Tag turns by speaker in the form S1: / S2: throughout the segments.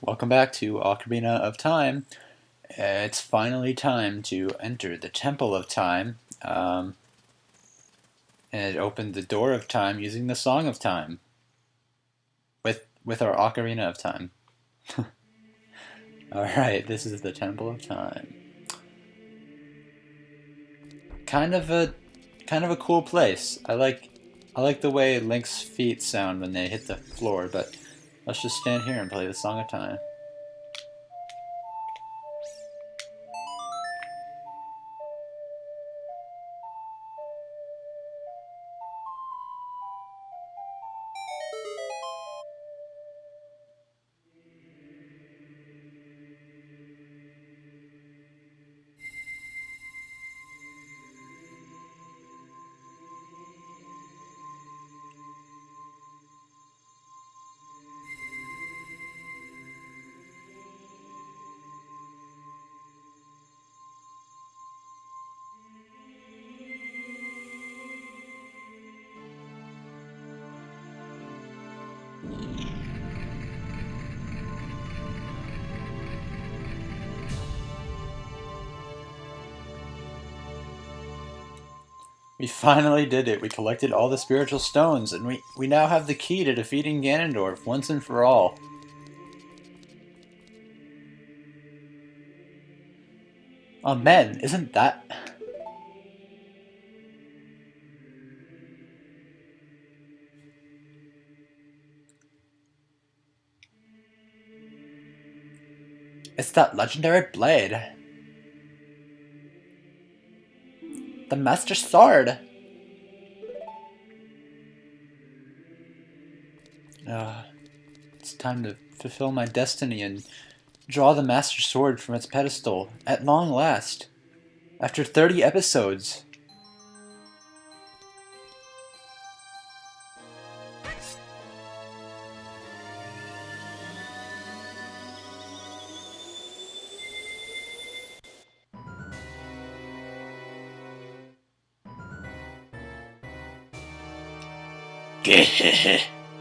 S1: Welcome back to Ocarina of Time. It's finally time to enter the Temple of Time, and open the Door of Time using the Song of Time with our Ocarina of Time. Alright, this is the Temple of Time. Kind of a cool place. I like the way Link's feet sound when they hit the floor, but let's just stand here and play the Song of Time. We finally did it. We collected all the spiritual stones, and we now have the key to defeating Ganondorf once and for all. Oh man, isn't that... It's that legendary blade. The Master Sword. It's time to fulfill my destiny and draw the Master Sword from its pedestal, at long last. After 30 episodes.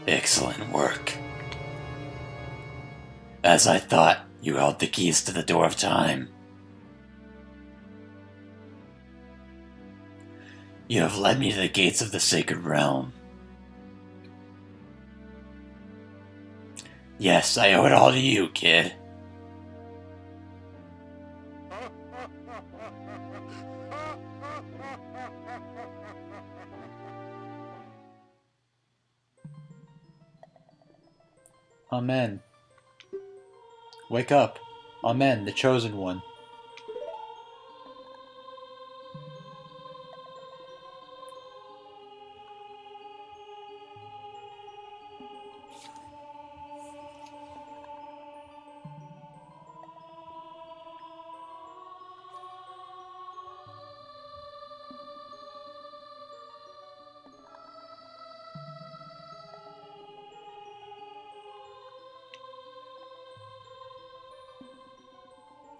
S1: Excellent work. As I thought, you held the keys to the Door of Time. You have led me to the gates of the Sacred Realm. Yes, I owe it all to you, kid. Amen. Wake up. Amen, the Chosen One.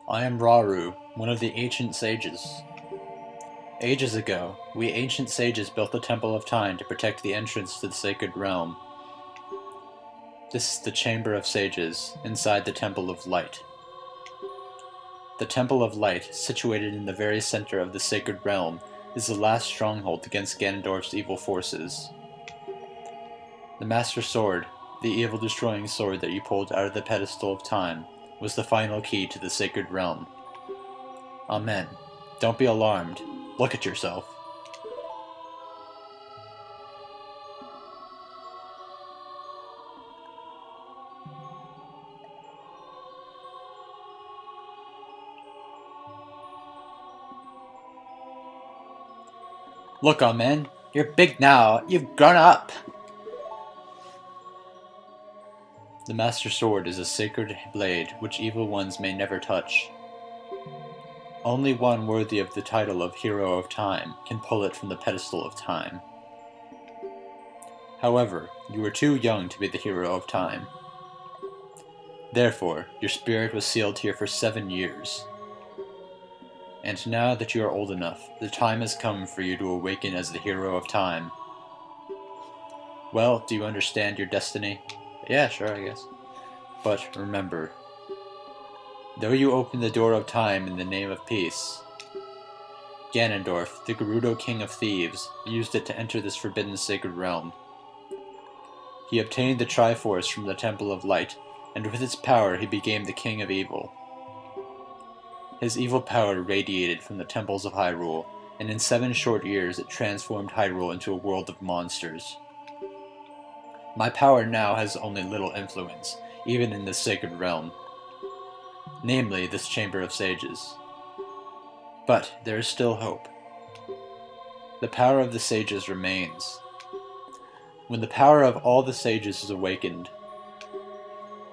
S1: I am Rauru, one of the ancient sages. Ages ago, we ancient sages built the Temple of Time to protect the entrance to the Sacred Realm. This is the Chamber of Sages, inside the Temple of Light. The Temple of Light, situated in the very center of the Sacred Realm, is the last stronghold against Ganondorf's evil forces. The Master Sword, the evil-destroying sword that you pulled out of the pedestal of time, was the final key to the Sacred Realm. Amen. Don't be alarmed. Look at yourself. Look, Amen. You're big now. You've grown up. The Master Sword is a sacred blade which evil ones may never touch. Only one worthy of the title of Hero of Time can pull it from the pedestal of time. However, you are too young to be the Hero of Time. Therefore, your spirit was sealed here for 7 years. And now that you are old enough, the time has come for you to awaken as the Hero of Time. Well, do you understand your destiny? Yeah, sure, I guess. But remember, though you open the door of time in the name of peace, Ganondorf, the Gerudo King of Thieves, used it to enter this forbidden sacred realm. He obtained the Triforce from the Temple of Light, and with its power he became the King of Evil. His evil power radiated from the temples of Hyrule, and in 7 short years it transformed Hyrule into a world of monsters. My power now has only little influence, even in this sacred realm. Namely, this Chamber of Sages. But there is still hope. The power of the sages remains. When the power of all the sages is awakened,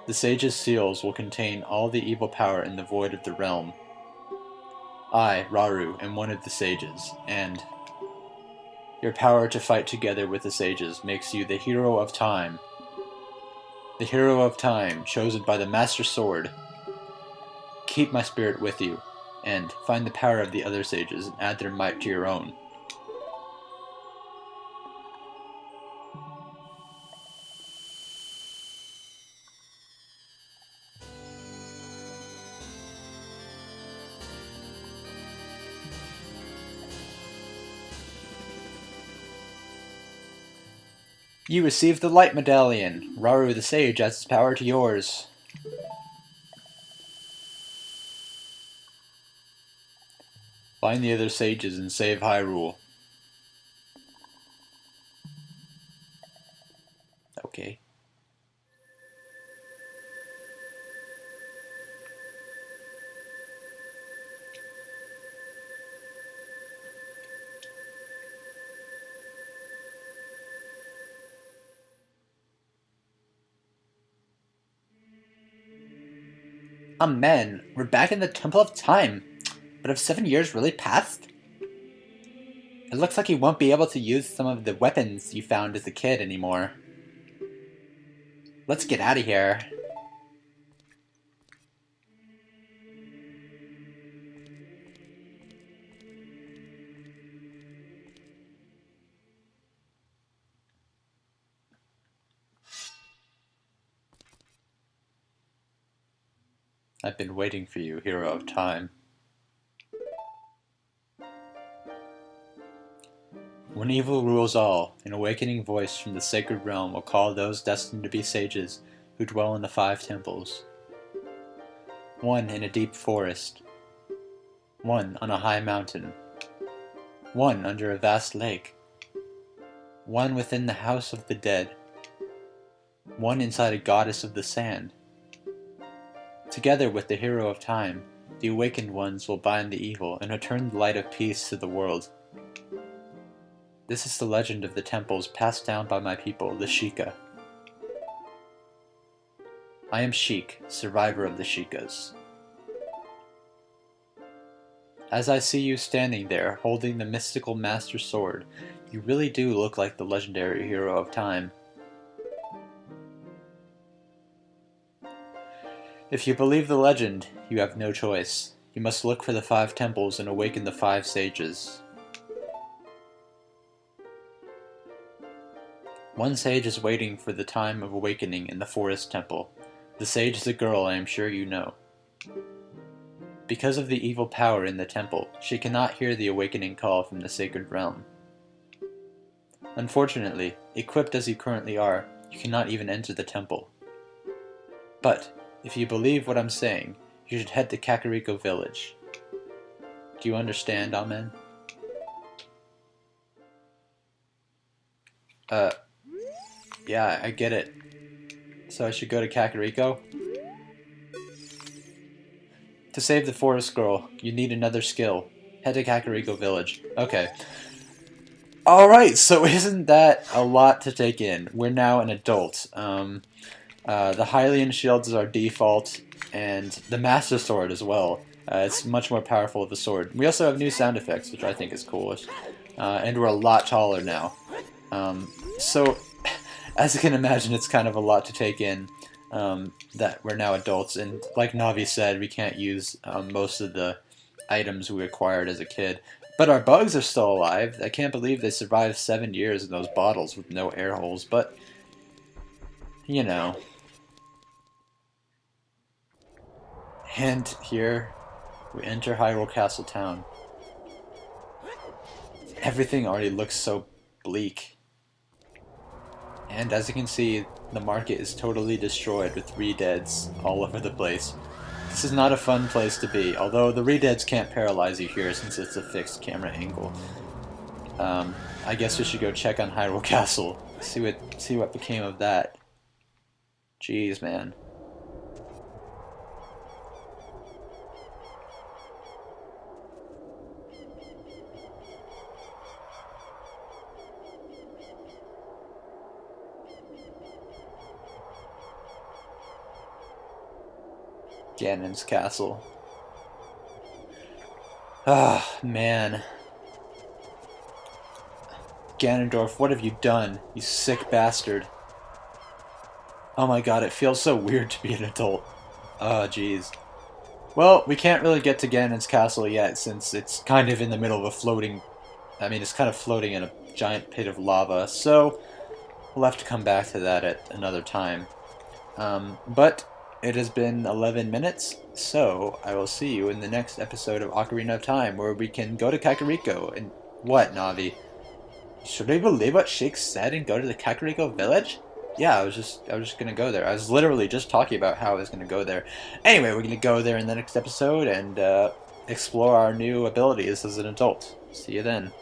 S1: the sages' seals will contain all the evil power in the void of the realm. I, Rauru, am one of the sages, and your power to fight together with the sages makes you the hero of time. The hero of time, chosen by the Master Sword. Keep my spirit with you, and find the power of the other sages and add their might to your own. You received the Light Medallion. Rauru the Sage adds its power to yours. Find the other sages and save Hyrule. Okay. Amen. We're back in the Temple of Time. But have 7 years really passed? It looks like you won't be able to use some of the weapons you found as a kid anymore. Let's get out of here. I've been waiting for you, Hero of Time. When evil rules all, an awakening voice from the sacred realm will call those destined to be sages who dwell in the 5 temples. One in a deep forest. One on a high mountain. One under a vast lake. One within the house of the dead. One inside a goddess of the sand. Together with the Hero of Time, the awakened ones will bind the evil and return the light of peace to the world. This is the legend of the temples passed down by my people, the Sheikah. I am Sheik, survivor of the Sheikahs. As I see you standing there, holding the mystical Master Sword, you really do look like the legendary Hero of Time. If you believe the legend, you have no choice. You must look for the 5 temples and awaken the 5 sages. One sage is waiting for the time of awakening in the Forest Temple. The sage is a girl I am sure you know. Because of the evil power in the temple, she cannot hear the awakening call from the sacred realm. Unfortunately, equipped as you currently are, you cannot even enter the temple. But, if you believe what I'm saying, you should head to Kakariko Village. Do you understand, Amen? Yeah, I get it. So I should go to Kakariko? To save the forest girl, you need another skill. Head to Kakariko Village. Okay. Alright, so isn't that a lot to take in? We're now an adult. The Hylian Shield is our default, and the Master Sword as well. It's much more powerful of a sword. We also have new sound effects, which I think is cool. And we're a lot taller now. So, as you can imagine, it's kind of a lot to take in that we're now adults. And like Navi said, we can't use most of the items we acquired as a kid. But our bugs are still alive. I can't believe they survived 7 years in those bottles with no air holes. But, you know. And here we enter Hyrule Castle town. Everything already looks so bleak. And as you can see, the market is totally destroyed with re-deads all over the place. This is not a fun place to be, although the re-deads can't paralyze you here since it's a fixed camera angle. I guess we should go check on Hyrule Castle, see what became of that. Jeez, man. Ganon's castle. Ah, man. Ganondorf, what have you done? You sick bastard. Oh my god, it feels so weird to be an adult. Oh, jeez. Well, we can't really get to Ganon's castle yet, since it's kind of in the middle of a floating... I mean, it's kind of floating in a giant pit of lava, so we'll have to come back to that at another time. But it has been 11 minutes, so I will see you in the next episode of Ocarina of Time, where we can go to Kakariko. And what, Navi? Should we believe what Sheik said and go to the Kakariko village? Yeah, I was just gonna go there. I was literally just talking about how I was gonna go there. Anyway, we're gonna go there in the next episode and explore our new abilities as an adult. See you then.